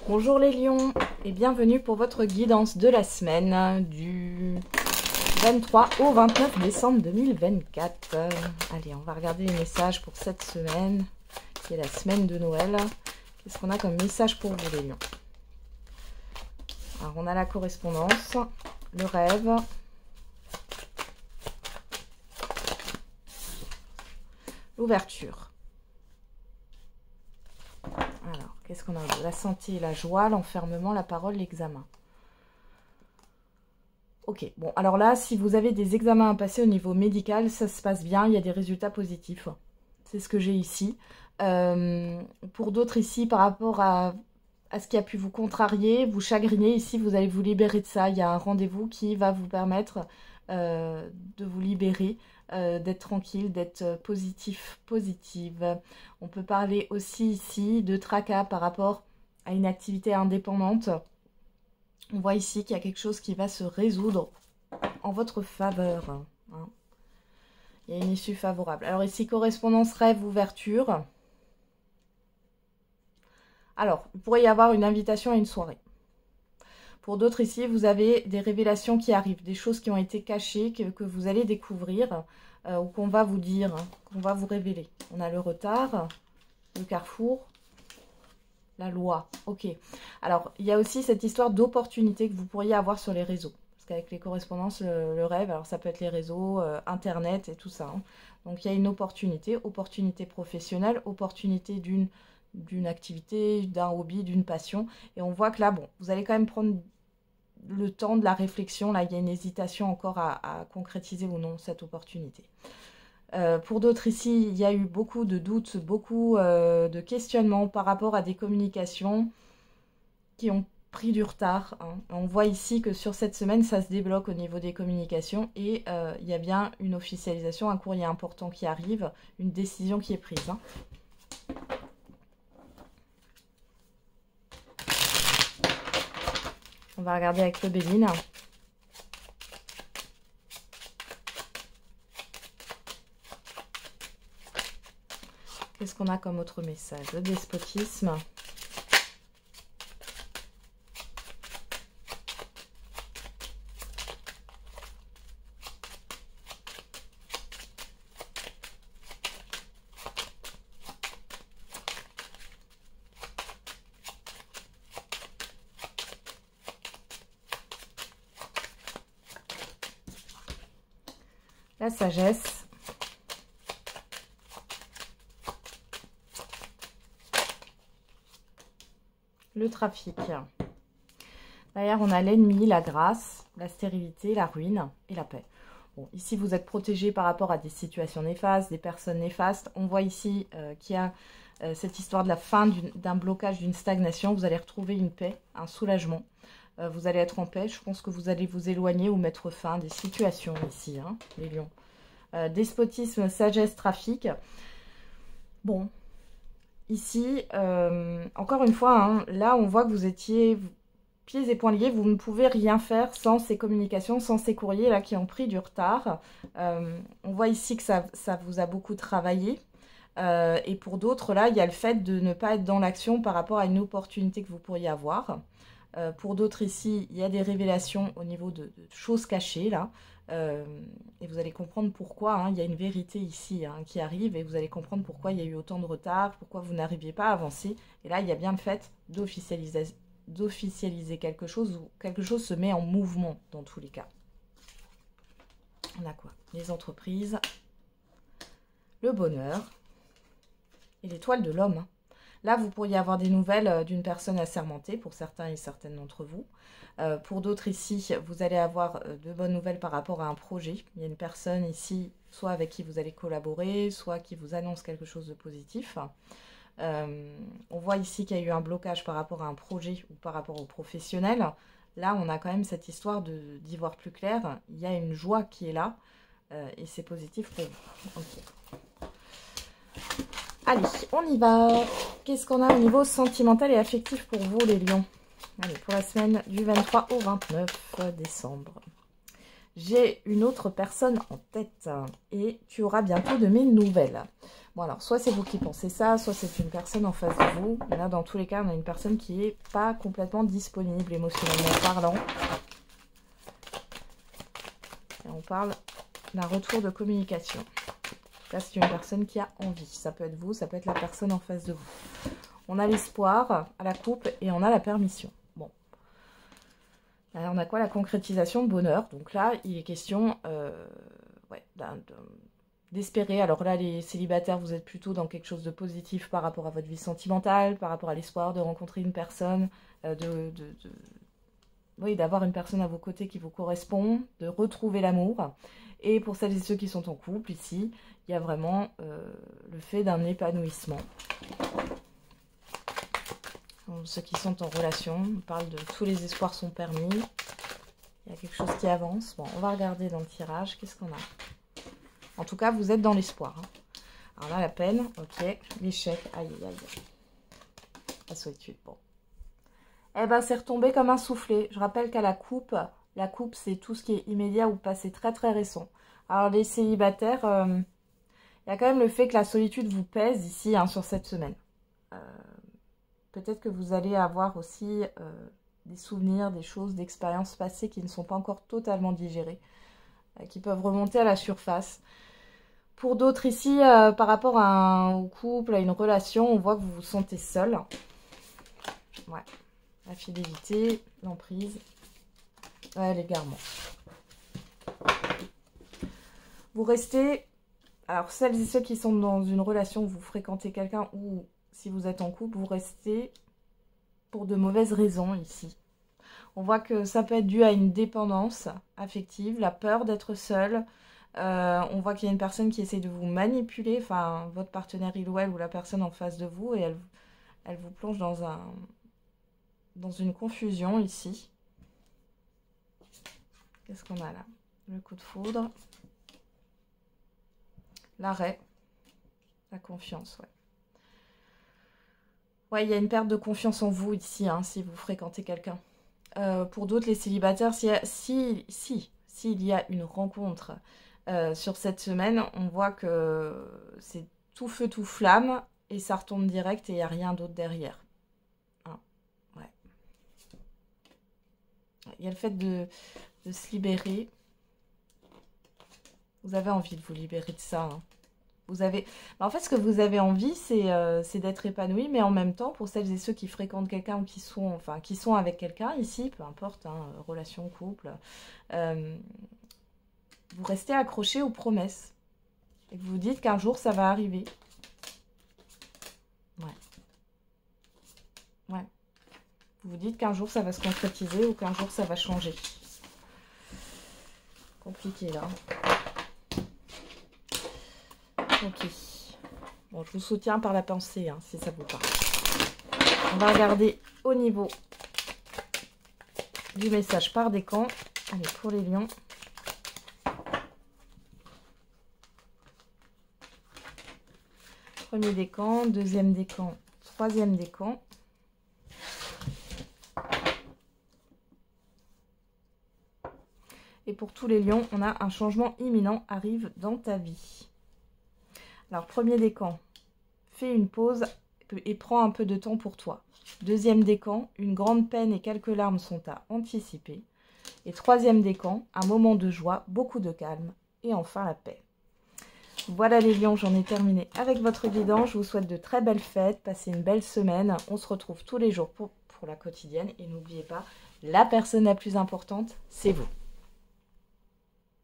Bonjour les lions et bienvenue pour votre guidance de la semaine du 23 au 29 décembre 2024. Allez, on va regarder les messages pour cette semaine, qui est la semaine de Noël. Qu'est-ce qu'on a comme message pour vous les lions? Alors, on a la correspondance, le rêve, l'ouverture. Alors, qu'est-ce qu'on a? La santé, la joie, l'enfermement, la parole, l'examen. Ok, bon, alors là, si vous avez des examens à passer au niveau médical, ça se passe bien, il y a des résultats positifs. C'est ce que j'ai ici. Pour d'autres ici, par rapport à ce qui a pu vous contrarier, vous chagriner, ici, vous allez vous libérer de ça. Il y a un rendez-vous qui va vous permettre de vous libérer, d'être tranquille, d'être positif, positive. On peut parler aussi ici de tracas par rapport à une activité indépendante. On voit ici qu'il y a quelque chose qui va se résoudre en votre faveur. Hein. Il y a une issue favorable. Alors ici, correspondance, rêve, ouverture. Alors, il pourrait y avoir une invitation à une soirée. Pour d'autres ici, vous avez des révélations qui arrivent, des choses qui ont été cachées, que vous allez découvrir, ou qu'on va vous dire, hein, qu'on va vous révéler. On a le retard, le carrefour, la loi. Ok. Alors, il y a aussi cette histoire d'opportunité que vous pourriez avoir sur les réseaux. Parce qu'avec les correspondances, le rêve, alors ça peut être les réseaux, Internet et tout ça. Hein. Donc, il y a une opportunité professionnelle, opportunité d'une activité, d'un hobby, d'une passion. Et on voit que là, bon, vous allez quand même prendre le temps de la réflexion. Là, il y a une hésitation encore à concrétiser ou non cette opportunité. Pour d'autres ici, il y a eu beaucoup de doutes, beaucoup de questionnements par rapport à des communications qui ont pris du retard. Hein. On voit ici que sur cette semaine, ça se débloque au niveau des communications et il y a bien une officialisation, un courrier important qui arrive, une décision qui est prise. Hein. On va regarder avec le Béline. Qu'est-ce qu'on a comme autre message? Le despotisme. La sagesse. Le trafic. Derrière, on a l'ennemi, la grâce, la stérilité, la ruine et la paix. Bon, ici, vous êtes protégé par rapport à des situations néfastes, des personnes néfastes. On voit ici qu'il y a cette histoire de la fin d'un blocage, d'une stagnation. Vous allez retrouver une paix, un soulagement. Vous allez être en paix. Je pense que vous allez vous éloigner ou mettre fin à des situations ici, hein, les lions. Despotisme, sagesse, trafic. Bon, ici, encore une fois, hein, là on voit que vous étiez pieds et poings liés, vous ne pouvez rien faire sans ces communications, sans ces courriers là qui ont pris du retard. On voit ici que ça vous a beaucoup travaillé. Et pour d'autres, là, il y a le fait de ne pas être dans l'action par rapport à une opportunité que vous pourriez avoir. Pour d'autres ici, il y a des révélations au niveau de choses cachées là. Et vous allez comprendre pourquoi, hein, il y a une vérité ici hein, qui arrive et vous allez comprendre pourquoi il y a eu autant de retard, pourquoi vous n'arriviez pas à avancer. Et là, il y a bien le fait d'officialiser quelque chose où quelque chose se met en mouvement dans tous les cas. On a quoi? Les entreprises, le bonheur et l'étoile de l'homme. Hein. Là, vous pourriez avoir des nouvelles d'une personne assermentée pour certains et certaines d'entre vous. Pour d'autres ici, vous allez avoir de bonnes nouvelles par rapport à un projet. Il y a une personne ici, soit avec qui vous allez collaborer, soit qui vous annonce quelque chose de positif. On voit ici qu'il y a eu un blocage par rapport à un projet ou par rapport au professionnel. Là, on a quand même cette histoire d'y voir plus clair. Il y a une joie qui est là et c'est positif pour vous. Okay. Allez, on y va. Qu'est-ce qu'on a au niveau sentimental et affectif pour vous, les lions? Allez, pour la semaine du 23 au 29 décembre. J'ai une autre personne en tête et tu auras bientôt de mes nouvelles. Bon alors, soit c'est vous qui pensez ça, soit c'est une personne en face de vous. Mais là, dans tous les cas, on a une personne qui n'est pas complètement disponible émotionnellement parlant. Et on parle d'un retour de communication. Là, c'est une personne qui a envie. Ça peut être vous, ça peut être la personne en face de vous. On a l'espoir à la coupe et on a la permission. Bon. Alors, on a quoi? La concrétisation, le bonheur. Donc là, il est question d'espérer. Alors là, les célibataires, vous êtes plutôt dans quelque chose de positif par rapport à votre vie sentimentale, par rapport à l'espoir de rencontrer une personne, d'avoir une personne à vos côtés qui vous correspond, de retrouver l'amour. Et pour celles et ceux qui sont en couple, ici, il y a vraiment le fait d'un épanouissement. Donc, ceux qui sont en relation, on parle de tous les espoirs sont permis. Il y a quelque chose qui avance. Bon, on va regarder dans le tirage. Qu'est-ce qu'on a? En tout cas, vous êtes dans l'espoir. Hein. Alors là, la peine, ok. L'échec, aïe, aïe, aïe. La solitude, bon. Eh ben, c'est retombé comme un soufflet. Je rappelle qu'à la coupe, c'est tout ce qui est immédiat ou passé très très récent. Alors les célibataires, il y a quand même le fait que la solitude vous pèse ici sur cette semaine. Peut-être que vous allez avoir aussi des souvenirs, des choses, d'expériences passées qui ne sont pas encore totalement digérées, qui peuvent remonter à la surface. Pour d'autres ici, par rapport au couple, à une relation, on voit que vous vous sentez seul. Ouais. La fidélité, l'emprise, l'égarement. Vous restez, alors celles et ceux qui sont dans une relation où vous fréquentez quelqu'un ou si vous êtes en couple, vous restez pour de mauvaises raisons ici. On voit que ça peut être dû à une dépendance affective, la peur d'être seul. On voit qu'il y a une personne qui essaie de vous manipuler, enfin votre partenaire il ou elle ou la personne en face de vous et elle vous plonge dans une confusion ici. Qu'est-ce qu'on a là? Le coup de foudre. L'arrêt. La confiance, ouais. Ouais, il y a une perte de confiance en vous ici, si vous fréquentez quelqu'un. Pour d'autres, les célibataires, s'il y a une rencontre sur cette semaine, on voit que c'est tout feu, tout flamme, et ça retombe direct et il n'y a rien d'autre derrière. Ouais. Il y a le fait de se libérer. Vous avez envie de vous libérer de ça. Vous avez... En fait, ce que vous avez envie, c'est d'être épanoui, mais en même temps, pour celles et ceux qui fréquentent quelqu'un ou qui sont avec quelqu'un ici, peu importe, relation, couple, vous restez accrochés aux promesses. Et vous vous dites qu'un jour, ça va arriver. Ouais. Ouais. Vous vous dites qu'un jour, ça va se concrétiser ou qu'un jour, ça va changer. Compliqué, là. Ok. Bon, je vous soutiens par la pensée, si ça vous parle. On va regarder au niveau du message par décan. Allez, pour les lions. Premier décan, deuxième décan, troisième décan. Et pour tous les lions, on a un changement imminent arrive dans ta vie. Alors, premier décan, fais une pause et prends un peu de temps pour toi. Deuxième décan, une grande peine et quelques larmes sont à anticiper. Et troisième décan, un moment de joie, beaucoup de calme et enfin la paix. Voilà les lions, j'en ai terminé avec votre guidance. Je vous souhaite de très belles fêtes, passez une belle semaine. On se retrouve tous les jours pour la quotidienne. Et n'oubliez pas, la personne la plus importante, c'est vous.